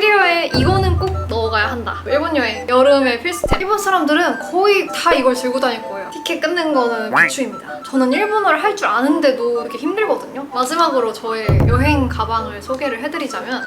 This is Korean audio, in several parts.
캐리어에 이거는 꼭 넣어가야 한다. 일본 여행 여름에 필수템. 일본 사람들은 거의 다 이걸 들고 다닐 거예요. 티켓 끊는 거는 비추입니다. 저는 일본어를 할 줄 아는데도 이렇게 힘들거든요. 마지막으로 저의 여행 가방을 소개를 해드리자면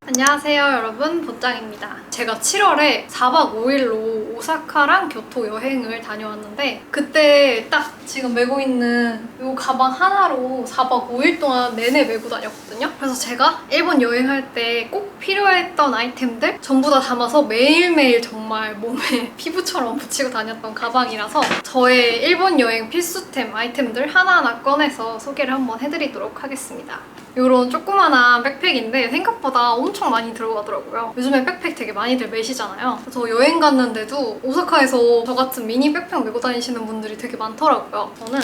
안녕하세요 여러분, 보짱입니다. 제가 7월에 4박 5일로 오사카랑 교토 여행을 다녀왔는데 그때 딱 지금 메고 있는 이 가방 하나로 4박 5일 동안 내내 메고 다녔거든요. 그래서 제가 일본 여행할 때 꼭 필요했던 아이템들 전부 다 담아서 매일매일 정말 몸에 피부처럼 붙이고 다녔던 가방이라서 저의 일본 여행 필수템 아이템들 하나하나 꺼내서 소개를 한번 해드리도록 하겠습니다. 이런 조그만한 백팩인데 생각보다 엄청 많이 들어가더라고요. 요즘에 백팩 되게 많이들 메시잖아요. 저 여행 갔는데도 오사카에서 저 같은 미니 백팩 메고 다니시는 분들이 되게 많더라고요. 저는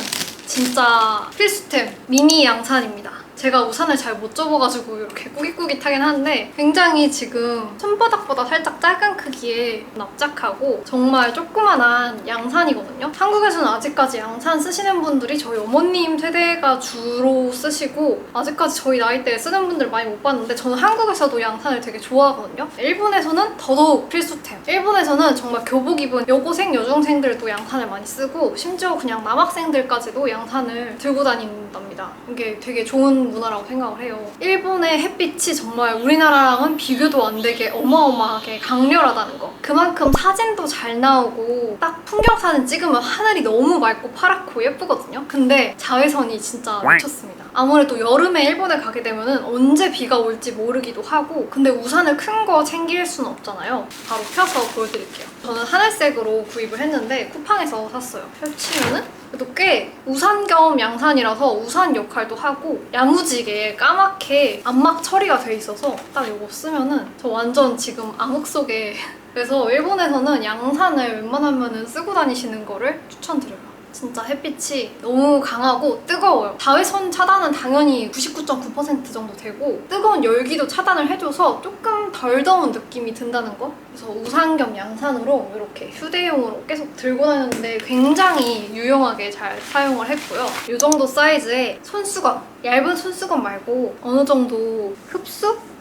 진짜 필수템 미니 양산입니다. 제가 우산을 잘 못 접어가지고 이렇게 꾸깃꾸깃하긴 한데 굉장히 지금 손바닥보다 살짝 작은 크기의 납작하고 정말 조그만한 양산이거든요. 한국에서는 아직까지 양산 쓰시는 분들이 저희 어머님 세대가 주로 쓰시고 아직까지 저희 나이대에 쓰는 분들 많이 못 봤는데 저는 한국에서도 양산을 되게 좋아하거든요. 일본에서는 더더욱 필수템. 일본에서는 정말 교복 입은 여고생, 여중생들도 양산을 많이 쓰고 심지어 그냥 남학생들까지도 양산을 들고 다닌답니다. 이게 되게 좋은 문화라고 생각을 해요. 일본의 햇빛이 정말 우리나라랑은 비교도 안 되게 어마어마하게 강렬하다는 거. 그만큼 사진도 잘 나오고 딱 풍경 사진 찍으면 하늘이 너무 맑고 파랗고 예쁘거든요. 근데 자외선이 진짜 미쳤습니다. 아무래도 여름에 일본에 가게 되면은 언제 비가 올지 모르기도 하고 근데 우산을 큰 거 챙길 수는 없잖아요. 바로 펴서 보여드릴게요. 저는 하늘색으로 구입을 했는데 쿠팡에서 샀어요. 펼치면은 그래도 꽤 우산 겸 양산이라서 우산 역할도 하고 야무지게 까맣게 암막 처리가 돼 있어서 딱 이거 쓰면은 저 완전 지금 암흑 속에 그래서 일본에서는 양산을 웬만하면 쓰고 다니시는 거를 추천드려요. 진짜 햇빛이 너무 강하고 뜨거워요. 자외선 차단은 당연히 99.9% 정도 되고 뜨거운 열기도 차단을 해줘서 조금 덜 더운 느낌이 든다는 거. 그래서 우산 겸 양산으로 이렇게 휴대용으로 계속 들고 다녔는데 굉장히 유용하게 잘 사용을 했고요. 이 정도 사이즈의 손수건, 얇은 손수건 말고 어느 정도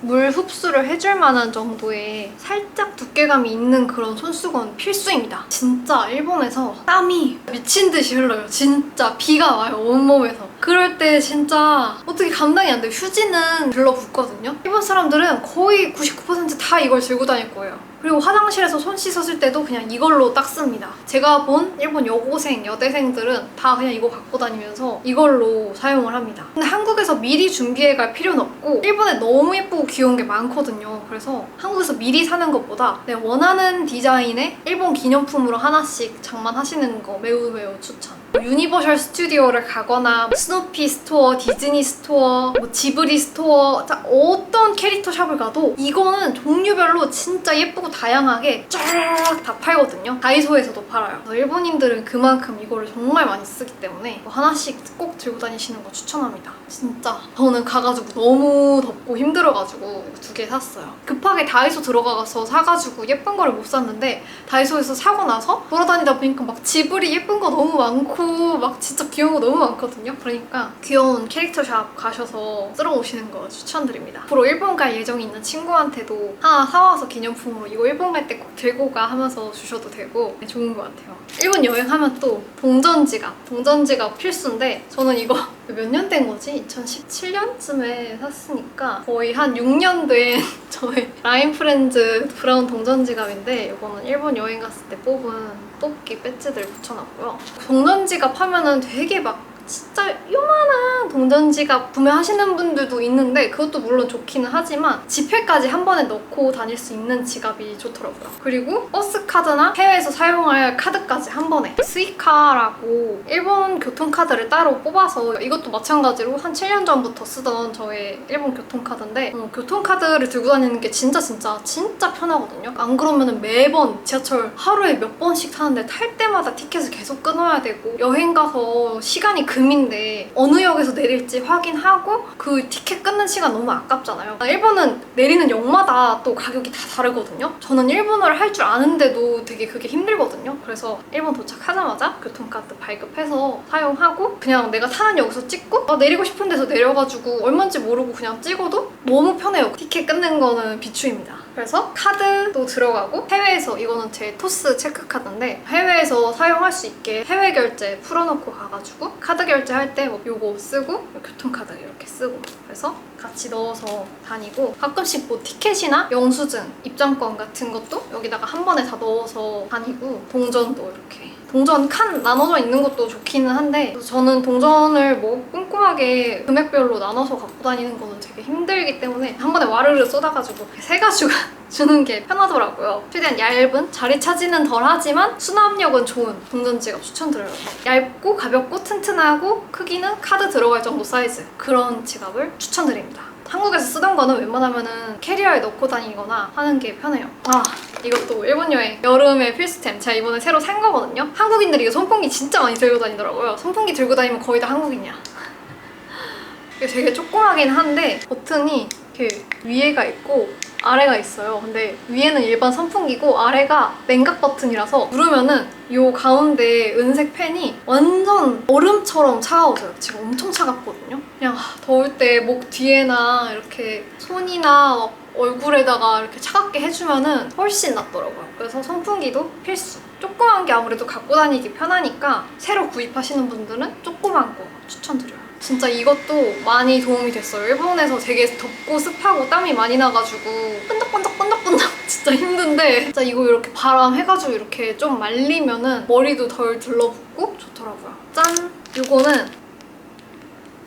물 흡수를 해줄 만한 정도의 살짝 두께감이 있는 그런 손수건 필수입니다. 진짜 일본에서 땀이 미친 듯이 흘러요. 진짜 비가 와요, 온몸에서. 그럴 때 진짜 어떻게 감당이 안 돼요. 휴지는 들러붙거든요. 일본 사람들은 거의 99%다 이걸 들고 다닐 거예요. 그리고 화장실에서 손 씻었을 때도 그냥 이걸로 닦습니다. 제가 본 일본 여고생, 여대생들은 다 그냥 이거 갖고 다니면서 이걸로 사용을 합니다. 근데 한국에서 미리 준비해 갈 필요는 없고 일본에 너무 예쁘고 귀여운 게 많거든요. 그래서 한국에서 미리 사는 것보다 내 원하는 디자인의 일본 기념품으로 하나씩 장만하시는 거 매우 추천. 유니버셜 스튜디오를 가거나 스누피 스토어, 디즈니 스토어, 지브리 스토어 어떤 캐릭터 샵을 가도 이거는 종류별로 진짜 예쁘고 다양하게 쫙 다 팔거든요. 다이소에서도 팔아요. 일본인들은 그만큼 이거를 정말 많이 쓰기 때문에 하나씩 꼭 들고 다니시는 거 추천합니다. 진짜 저는 가가지고 너무 덥고 힘들어가지고 2개 샀어요. 급하게 다이소 들어가서 사가지고 예쁜 거를 못 샀는데 다이소에서 사고 나서 돌아다니다 보니까 막 지브리 예쁜 거 너무 많고 막 진짜 귀여운 거 너무 많거든요. 그러니까 귀여운 캐릭터 샵 가셔서 쓸어오시는 거 추천드립니다. 앞으로 일본 갈 예정이 있는 친구한테도 하나 사와서 기념품으로 이거 일본 갈 때 꼭 들고 가 하면서 주셔도 되고 좋은 것 같아요. 일본 여행하면 또 동전지갑 필수인데 저는 이거 몇 년 된 거지? 2017년쯤에 샀으니까 거의 한 6년 된 저의 라인프렌즈 브라운 동전지갑인데 이거는 일본 여행 갔을 때 뽑은 뽑기 배지들 붙여놨고요. 동전지갑 하면은 되게 막 진짜 요만한 동전지갑 구매하시는 분들도 있는데 그것도 물론 좋기는 하지만 지폐까지 한 번에 넣고 다닐 수 있는 지갑이 좋더라고요. 그리고 버스 카드나 해외에서 사용할 카드까지 한 번에 스이카라고 일본 교통카드를 따로 뽑아서 이것도 마찬가지로 한 7년 전부터 쓰던 저의 일본 교통카드인데 교통카드를 들고 다니는 게 진짜 편하거든요. 안 그러면 매번 지하철 하루에 몇 번씩 타는데 탈 때마다 티켓을 계속 끊어야 되고 여행 가서 시간이 금인데 어느 역에서 내릴지 확인하고 그 티켓 끊는 시간 너무 아깝잖아요. 일본은 내리는 역마다 또 가격이 다 다르거든요. 저는 일본어를 할 줄 아는데도 되게 그게 힘들거든요. 그래서 일본 도착하자마자 교통카드 발급해서 사용하고 그냥 내가 타는 역에서 찍고 내리고 싶은 데서 내려가지고 얼마인지 모르고 그냥 찍어도 너무 편해요. 티켓 끊는 거는 비추입니다. 그래서 카드도 들어가고 해외에서 이거는 제 토스 체크카드인데 해외에서 사용할 수 있게 해외 결제 풀어놓고 가가지고 카드 결제할 때 뭐 요거 쓰고 교통카드 이렇게 쓰고 그래서 같이 넣어서 다니고 가끔씩 뭐 티켓이나 영수증, 입장권 같은 것도 여기다가 한 번에 다 넣어서 다니고 동전도 이렇게 동전 칸 나눠져 있는 것도 좋기는 한데 저는 동전을 뭐 꼼꼼하게 금액별로 나눠서 갖고 다니는 거는 되게 힘들기 때문에 한 번에 와르르 쏟아가지고 세 가지가 주는 게 편하더라고요. 최대한 얇은, 자리 차지는 덜 하지만 수납력은 좋은 동전 지갑 추천드려요. 얇고 가볍고 튼튼하고 크기는 카드 들어갈 정도 사이즈 그런 지갑을 추천드립니다. 한국에서 쓰던 거는 웬만하면은 캐리어에 넣고 다니거나 하는 게 편해요. 이것도 일본 여행 여름에 필수템. 제가 이번에 새로 산 거거든요. 한국인들이 이거 선풍기 진짜 많이 들고 다니더라고요. 선풍기 들고 다니면 거의 다 한국인이야. 이게 되게 조그마긴 한데 버튼이 이렇게 위에가 있고 아래가 있어요. 근데 위에는 일반 선풍기고 아래가 냉각 버튼이라서 누르면은 이 가운데 은색 팬이 완전 얼음처럼 차가워져요. 지금 엄청 차갑거든요. 그냥 더울 때 목 뒤에나 이렇게 손이나 막 얼굴에다가 이렇게 차갑게 해주면은 훨씬 낫더라고요. 그래서 선풍기도 필수. 조그만 게 아무래도 갖고 다니기 편하니까 새로 구입하시는 분들은 조그만 거 추천드려요. 진짜 이것도 많이 도움이 됐어요. 일본에서 되게 덥고 습하고 땀이 많이 나가지고 끈적끈적 진짜 힘든데 진짜 이거 이렇게 바람 해가지고 이렇게 좀 말리면은 머리도 덜 들러붙고 좋더라고요. 짠! 이거는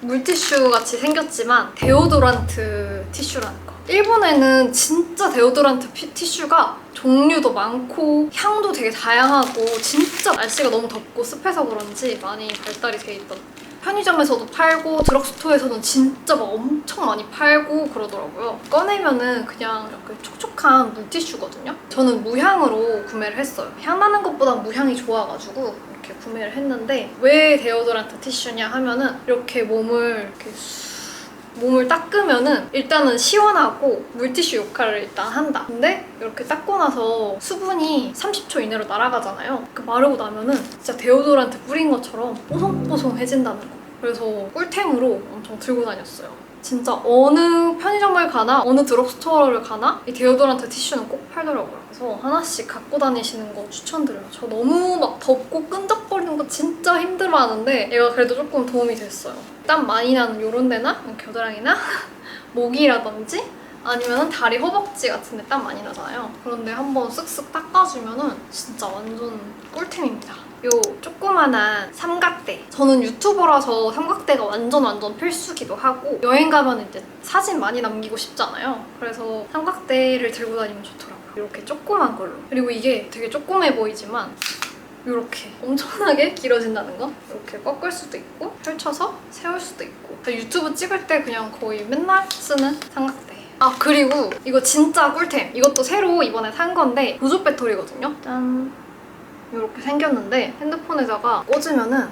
물티슈 같이 생겼지만 데오도란트 티슈라는 거. 일본에는 진짜 데오도란트 티슈가 종류도 많고 향도 되게 다양하고 진짜 날씨가 너무 덥고 습해서 그런지 많이 발달이 돼 있던 편의점에서도 팔고 드럭스토어에서는 진짜 막 엄청 많이 팔고 그러더라고요. 꺼내면은 그냥 이렇게 촉촉한 물티슈거든요. 저는 무향으로 구매를 했어요. 향 나는 것보다 무향이 좋아가지고 이렇게 구매를 했는데 왜 데오도란트 티슈냐 하면은 이렇게 몸을 닦으면은 일단은 시원하고 물티슈 역할을 일단 한다. 근데 이렇게 닦고 나서 수분이 30초 이내로 날아가잖아요. 그 마르고 나면은 진짜 데오도란트 뿌린 것처럼 뽀송뽀송해진다는 거. 그래서 꿀템으로 엄청 들고 다녔어요. 진짜 어느 편의점을 가나 어느 드럭스토어를 가나 이 데오도란트 티슈는 꼭 팔더라고요. 그래서 하나씩 갖고 다니시는 거 추천드려요. 저 너무 막 덥고 끈적거리는 거 진짜 힘들어하는데 얘가 그래도 조금 도움이 됐어요. 땀 많이 나는 이런 데나 겨드랑이나 목이라든지 아니면 다리 허벅지 같은 데 땀 많이 나잖아요. 그런데 한번 쓱쓱 닦아주면은 진짜 완전 꿀템입니다. 요 조그만한 삼각대. 저는 유튜버라서 삼각대가 완전 필수기도 하고 여행 가면 이제 사진 많이 남기고 싶잖아요. 그래서 삼각대를 들고 다니면 좋더라고요. 이렇게 조그만 걸로. 그리고 이게 되게 조그매 보이지만 이렇게 엄청나게 길어진다는 거. 이렇게 꺾을 수도 있고 펼쳐서 세울 수도 있고 유튜브 찍을 때 그냥 거의 맨날 쓰는 삼각대. 그리고 이거 진짜 꿀템. 이것도 새로 이번에 산 건데 보조 배터리거든요. 짠! 이렇게 생겼는데 핸드폰에다가 꽂으면은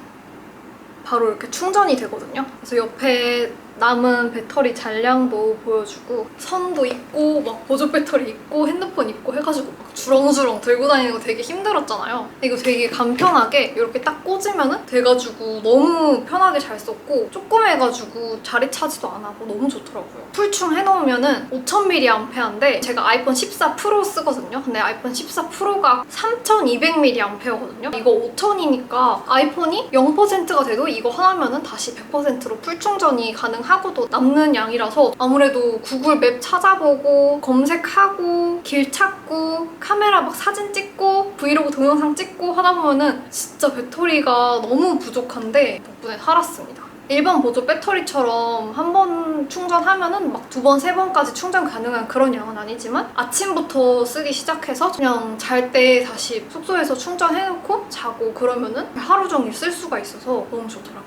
바로 이렇게 충전이 되거든요. 그래서 옆에 남은 배터리 잔량도 보여주고 선도 있고 막 보조 배터리 있고 핸드폰 있고 해가지고 막 주렁주렁 들고 다니는 거 되게 힘들었잖아요. 이거 되게 간편하게 이렇게 딱 꽂으면 돼가지고 너무 편하게 잘 썼고 조그매가지고 자리 차지도 안 하고 너무 좋더라고요. 풀충 해놓으면은 5000mAh인데 제가 아이폰 14 프로 쓰거든요. 근데 아이폰 14 프로가 3200mAh거든요. 이거 5000이니까 아이폰이 0%가 돼도 이거 하나면은 다시 100%로 풀충전이 가능하고도 남는 양이라서 아무래도 구글 맵 찾아보고 검색하고 길 찾고 카메라 막 사진 찍고 브이로그 동영상 찍고 하다 보면은 진짜 배터리가 너무 부족한데 덕분에 살았습니다. 일반 보조 배터리처럼 한 번 충전하면은 막 2번, 3번까지 충전 가능한 그런 양은 아니지만 아침부터 쓰기 시작해서 그냥 잘 때 다시 숙소에서 충전해놓고 자고 그러면은 하루 종일 쓸 수가 있어서 너무 좋더라고요.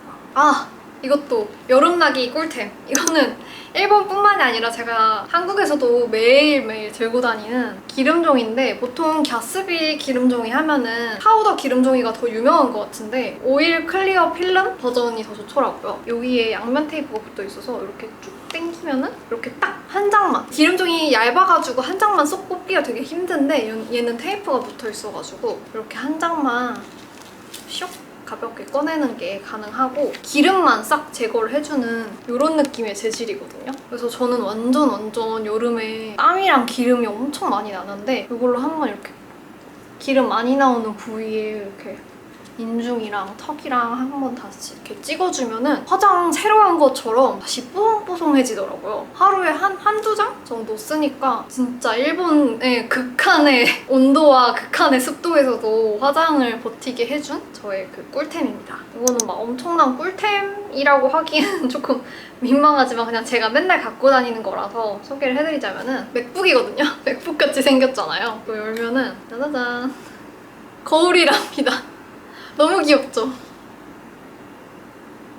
이것도 여름나기 꿀템. 이거는 일본뿐만이 아니라 제가 한국에서도 매일매일 들고 다니는 기름종이인데, 보통 갸스비 기름종이 하면은 파우더 기름종이가 더 유명한 것 같은데 오일 클리어 필름 버전이 더 좋더라고요. 여기에 양면 테이프가 붙어 있어서 이렇게 쭉 당기면은 이렇게 딱 한 장만. 기름종이 얇아가지고 한 장만 쏙 뽑기가 되게 힘든데 얘는 테이프가 붙어 있어가지고 이렇게 한 장만 쇽 가볍게 꺼내는 게 가능하고 기름만 싹 제거를 해주는 이런 느낌의 재질이거든요. 그래서 저는 완전 여름에 땀이랑 기름이 엄청 많이 나는데 이걸로 한번 이렇게 기름 많이 나오는 부위에 이렇게 인중이랑 턱이랑 한번 다시 이렇게 찍어주면은 화장 새로 한 것처럼 다시 뽀송뽀송해지더라고요. 하루에 한두 장 정도 쓰니까 진짜 일본의 극한의 온도와 극한의 습도에서도 화장을 버티게 해준 저의 그 꿀템입니다. 이거는 막 엄청난 꿀템이라고 하기에는 조금 민망하지만 그냥 제가 맨날 갖고 다니는 거라서 소개를 해드리자면은 맥북이거든요. 맥북같이 생겼잖아요. 이거 열면은 짜자잔 거울이랍니다. 너무 귀엽죠?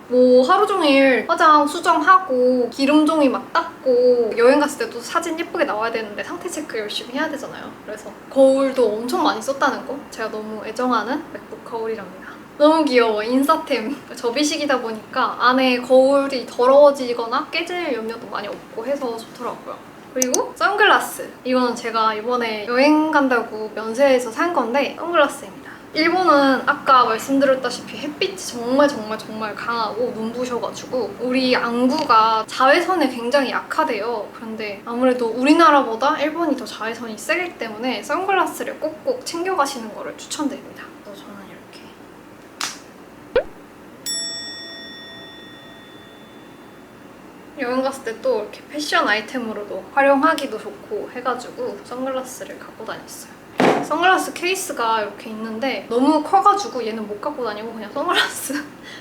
뭐 하루 종일 화장 수정하고 기름종이 막 닦고 여행 갔을 때도 사진 예쁘게 나와야 되는데 상태 체크 열심히 해야 되잖아요. 그래서 거울도 엄청 많이 썼다는 거 제가 너무 애정하는 맥북 거울이랍니다. 너무 귀여워. 인싸템. 접이식이다 보니까 안에 거울이 더러워지거나 깨질 염려도 많이 없고 해서 좋더라고요. 그리고 선글라스. 이거는 제가 이번에 여행 간다고 면세에서 산 건데 선글라스입니다. 일본은 아까 말씀드렸다시피 햇빛이 정말 강하고 눈부셔가지고 우리 안구가 자외선에 굉장히 약하대요. 그런데 아무래도 우리나라보다 일본이 더 자외선이 세기 때문에 선글라스를 꼭꼭 챙겨가시는 거를 추천드립니다. 그래서 저는 이렇게 여행 갔을 때 또 이렇게 패션 아이템으로도 활용하기도 좋고 해가지고 선글라스를 갖고 다녔어요. 선글라스 케이스가 이렇게 있는데 너무 커가지고 얘는 못 갖고 다니고 그냥 선글라스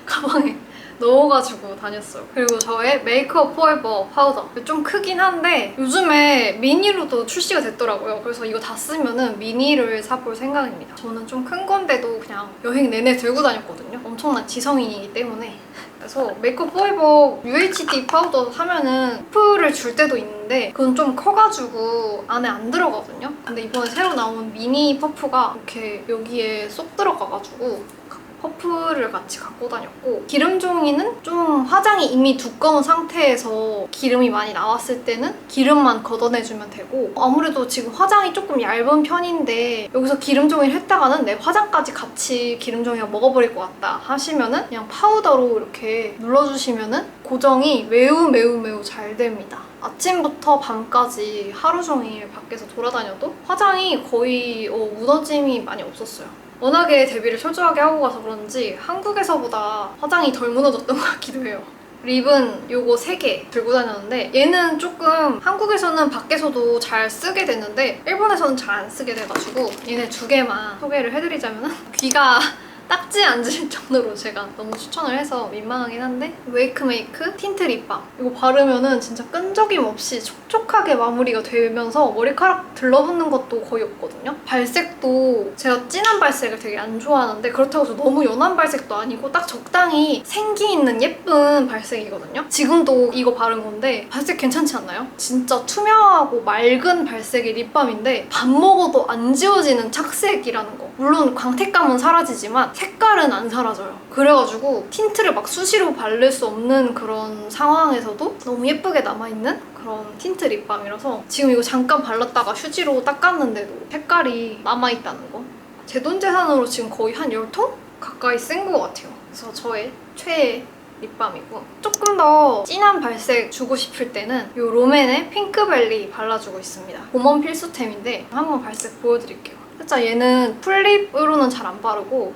가방에 넣어가지고 다녔어요. 그리고 저의 메이크업 포에버 파우더. 좀 크긴 한데 요즘에 미니로도 출시가 됐더라고요. 그래서 이거 다 쓰면은 미니를 사볼 생각입니다. 저는 좀 큰 건데도 그냥 여행 내내 들고 다녔거든요. 엄청난 지성인이기 때문에. 그래서 메이크업 포에버 UHD 파우더 사면은 퍼프를 줄 때도 있는데 그건 좀 커가지고 안에 안 들어가거든요. 근데 이번에 새로 나온 미니 퍼프가 이렇게 여기에 쏙 들어가가지고 퍼프를 같이 갖고 다녔고, 기름종이는 좀 화장이 이미 두꺼운 상태에서 기름이 많이 나왔을 때는 기름만 걷어내주면 되고, 아무래도 지금 화장이 조금 얇은 편인데 여기서 기름종이를 했다가는 내 화장까지 같이 기름종이가 먹어버릴 것 같다 하시면은 그냥 파우더로 이렇게 눌러주시면은 고정이 매우 잘 됩니다. 아침부터 밤까지 하루 종일 밖에서 돌아다녀도 화장이 거의 무너짐이 많이 없었어요. 워낙에 데뷔를 철저하게 하고 가서 그런지 한국에서보다 화장이 덜 무너졌던 것 같기도 해요. 립은 요거 3개 들고 다녔는데 얘는 조금 한국에서는 밖에서도 잘 쓰게 됐는데 일본에서는 잘 안 쓰게 돼가지고 얘네 2개만 소개를 해드리자면 귀가 딱지 앉을 정도로 제가 너무 추천을 해서 민망하긴 한데 웨이크메이크 틴트 립밤. 이거 바르면은 진짜 끈적임 없이 촉촉하게 마무리가 되면서 머리카락 들러붙는 것도 거의 없거든요. 발색도 제가 진한 발색을 되게 안 좋아하는데 그렇다고 해서 너무 연한 발색도 아니고 딱 적당히 생기 있는 예쁜 발색이거든요. 지금도 이거 바른 건데 발색 괜찮지 않나요? 진짜 투명하고 맑은 발색의 립밤인데 밥 먹어도 안 지워지는 착색이라는 거. 물론 광택감은 사라지지만 색깔은 안 사라져요. 그래가지고 틴트를 막 수시로 바를 수 없는 그런 상황에서도 너무 예쁘게 남아있는 그런 틴트 립밤이라서 지금 이거 잠깐 발랐다가 휴지로 닦았는데도 색깔이 남아있다는 거. 제 돈 재산으로 지금 거의 한 10통 가까이 쓴 것 같아요. 그래서 저의 최애 립밤이고, 조금 더 진한 발색 주고 싶을 때는 이 롬앤의 핑크벨리 발라주고 있습니다. 봄원 필수템인데 한번 발색 보여드릴게요. 살짝 얘는 풀립으로는 잘 안 바르고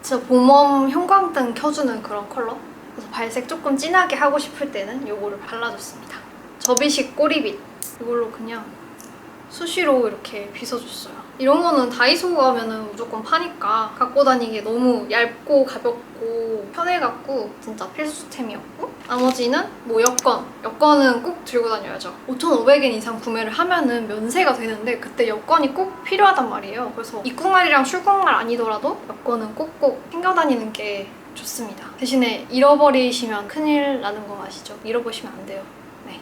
진짜 봄웜 형광등 켜주는 그런 컬러? 그래서 발색 조금 진하게 하고 싶을 때는 이거를 발라줬습니다. 접이식 꼬리빗. 이걸로 그냥 수시로 이렇게 빗어줬어요. 이런 거는 다이소 가면은 무조건 파니까 갖고 다니기 너무 얇고 가볍고 편해갖고 진짜 필수템이었고, 나머지는 뭐 여권은 꼭 들고 다녀야죠. 5,500엔 이상 구매를 하면은 면세가 되는데 그때 여권이 꼭 필요하단 말이에요. 그래서 입국날이랑 출국날 아니더라도 여권은 꼭꼭 챙겨 다니는 게 좋습니다. 대신에 잃어버리시면 큰일 나는 거 아시죠? 잃어버리시면 안 돼요. 네.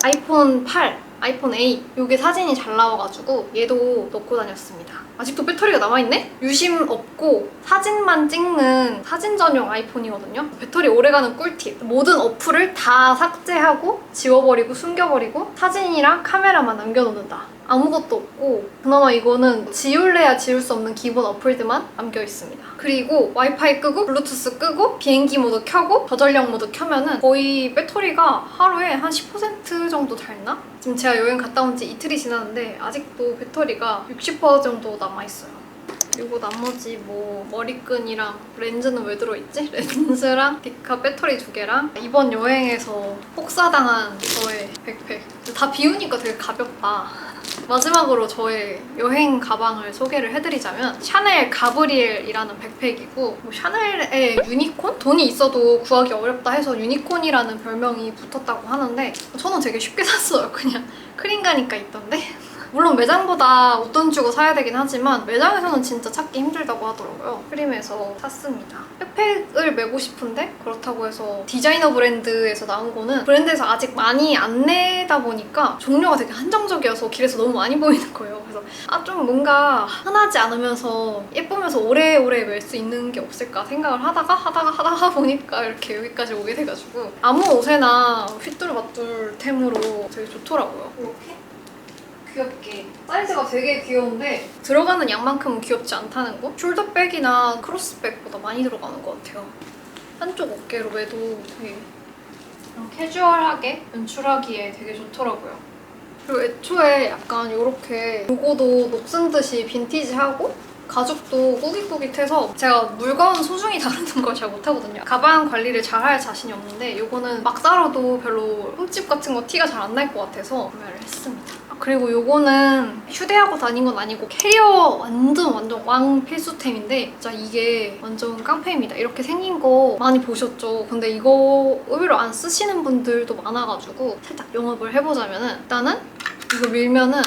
아이폰 8, 아이폰 8 이게 사진이 잘 나와가지고 얘도 넣고 다녔습니다. 아직도 배터리가 남아있네? 유심 없고 사진만 찍는 사진 전용 아이폰이거든요. 배터리 오래가는 꿀팁. 모든 어플을 다 삭제하고 지워버리고 숨겨버리고 사진이랑 카메라만 남겨놓는다. 아무것도 없고 그나마 이거는 지울래야 지울 수 없는 기본 어플들만 남겨있습니다. 그리고 와이파이 끄고 블루투스 끄고 비행기 모드 켜고 저전력 모드 켜면은 거의 배터리가 하루에 한 10% 정도 닳나? 지금 제가 여행 갔다 온 지 이틀이 지났는데 아직도 배터리가 60% 정도 남아있어요. 그리고 나머지 뭐 머리끈이랑 렌즈는 왜 들어있지? 렌즈랑 디카 배터리 2개랑 이번 여행에서 폭사당한 저의 백팩. 다 비우니까 되게 가볍다. 마지막으로 저의 여행 가방을 소개를 해드리자면 샤넬 가브리엘이라는 백팩이고, 뭐 샤넬의 유니콘? 돈이 있어도 구하기 어렵다 해서 유니콘이라는 별명이 붙었다고 하는데 저는 되게 쉽게 샀어요. 그냥 크림 가니까 있던데. 물론 매장보다 웃돈 주고 사야 되긴 하지만 매장에서는 진짜 찾기 힘들다고 하더라고요. 크림에서 샀습니다. 백팩을 메고 싶은데 그렇다고 해서 디자이너 브랜드에서 나온 거는 브랜드에서 아직 많이 안 내다 보니까 종류가 되게 한정적이어서 길에서 너무 많이 보이는 거예요. 그래서 좀 뭔가 흔하지 않으면서 예쁘면서 오래오래 멜 수 있는 게 없을까 생각을 하다가 보니까 이렇게 여기까지 오게 돼가지고 아무 옷에나 휘뚜루마뚜루템으로 되게 좋더라고요. 이렇게 귀엽게. 사이즈가 되게 귀여운데 들어가는 양만큼은 귀엽지 않다는 거? 숄더백이나 크로스백보다 많이 들어가는 것 같아요. 한쪽 어깨로 매도 되게 캐주얼하게 연출하기에 되게 좋더라고요. 그리고 애초에 약간 이렇게 로고도 녹슨 듯이 빈티지하고 가죽도 꾸깃꾸깃해서 제가 물건 소중히 다루는 걸 잘 못하거든요. 가방 관리를 잘 할 자신이 없는데 이거는 막 사러도 별로 흠집 같은 거 티가 잘 안 날 것 같아서 구매를 했습니다. 그리고 요거는 휴대하고 다닌 건 아니고 캐리어 완전 왕 필수템인데 진짜 이게 완전 깡패입니다. 이렇게 생긴 거 많이 보셨죠? 근데 이거 의외로 안 쓰시는 분들도 많아가지고 살짝 영업을 해보자면은 일단은 이거 밀면은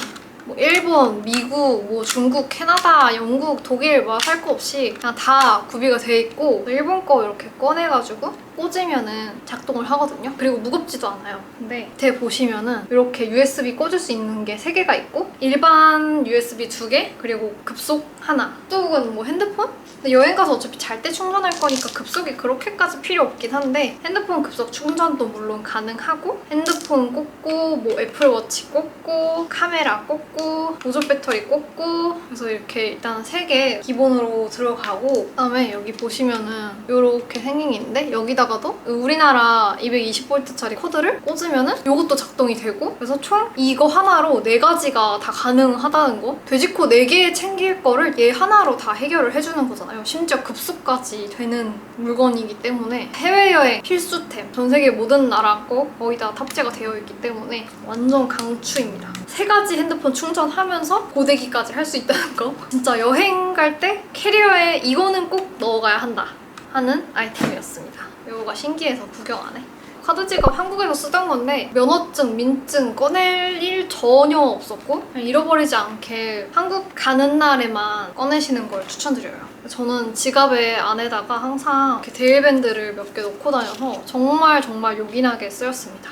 뭐 일본, 미국, 뭐 중국, 캐나다, 영국, 독일 뭐 할 거 없이 그냥 다 구비가 돼 있고 일본 거 이렇게 꺼내가지고 꽂으면은 작동을 하거든요. 그리고 무겁지도 않아요. 근데 밑에 보시면은 이렇게 USB 꽂을 수 있는 게 3개가 있고 일반 USB 2개 그리고 급속 하나. 급속은 뭐 핸드폰? 근데 여행 가서 어차피 잘 때 충전할 거니까 급속이 그렇게까지 필요 없긴 한데 핸드폰 급속 충전도 물론 가능하고 핸드폰 꽂고 뭐 애플워치 꽂고 카메라 꽂고 보조 배터리 꽂고 그래서 이렇게 일단 3개 기본으로 들어가고 그다음에 여기 보시면은 이렇게 생긴 게 있는데 여기다가도 우리나라 220V짜리 코드를 꽂으면은 이것도 작동이 되고 그래서 총 이거 하나로 4가지가 다 가능하다는 거. 돼지코 4개 챙길 거를 얘 하나로 다 해결을 해주는 거잖아요. 심지어 급속까지 되는 물건이기 때문에 해외여행 필수템. 전 세계 모든 나라 거 거의 다 탑재가 되어 있기 때문에 완전 강추입니다. 3가지 핸드폰 충전하면서 고데기까지 할 수 있다는 거. 진짜 여행 갈 때 캐리어에 이거는 꼭 넣어가야 한다 하는 아이템이었습니다. 이거가 신기해서 구경 안 해. 카드 지갑 한국에서 쓰던 건데 면허증, 민증 꺼낼 일 전혀 없었고 그냥 잃어버리지 않게 한국 가는 날에만 꺼내시는 걸 추천드려요. 저는 지갑에 안에다가 항상 이렇게 데일밴드를 몇 개 넣고 다녀서 정말 요긴하게 쓰였습니다.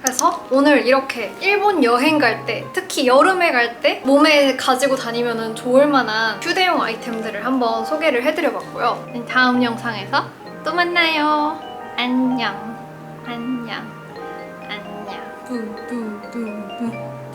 그래서 오늘 이렇게 일본 여행 갈 때, 특히 여름에 갈 때 몸에 가지고 다니면 좋을 만한 휴대용 아이템들을 한번 소개를 해드려봤고요. 다음 영상에서 또 만나요. 안녕. 안녕. 안녕. 뿡뿡뿡뿡.